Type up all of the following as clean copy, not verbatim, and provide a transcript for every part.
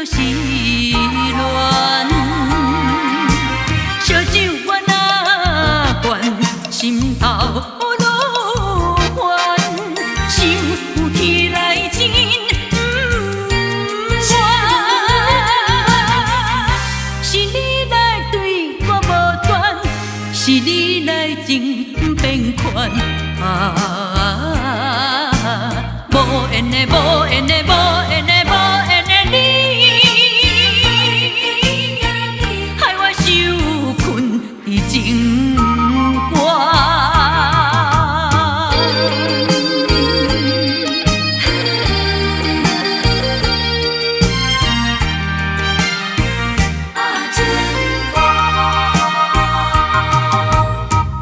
就是恋。烧酒我若灌，心头愈烦，想有天来真不愿。是你来对我无端，是你来情变款无缘的，无缘的，无缘的，无缘的你，害我受困伫情关。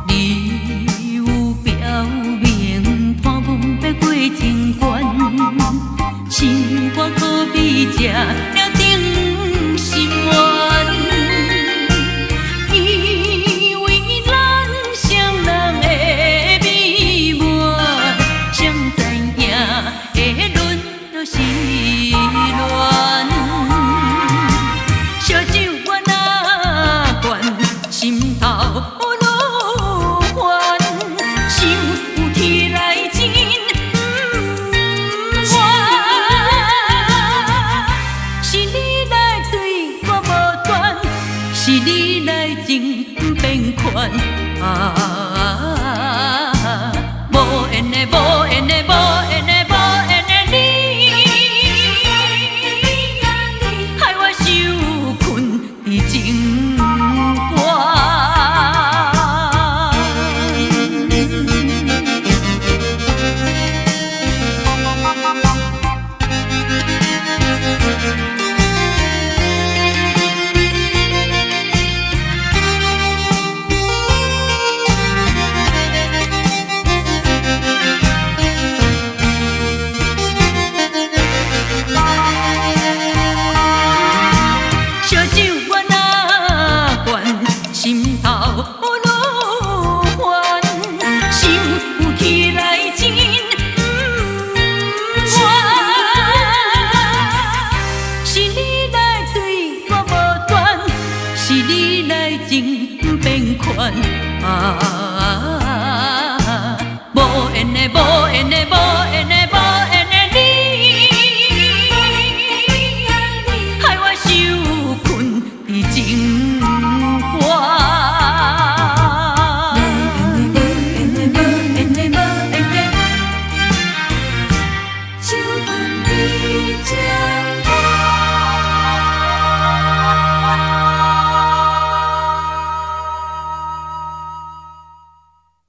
你有表明看阮要过情关，是我可比这了定心愿，以为咱双人的美满，谁知影下轮就是恋。烧酒我若灌，心头愈烦，想有天来真不愿。是你来对我无端，是你来情变款无缘的，无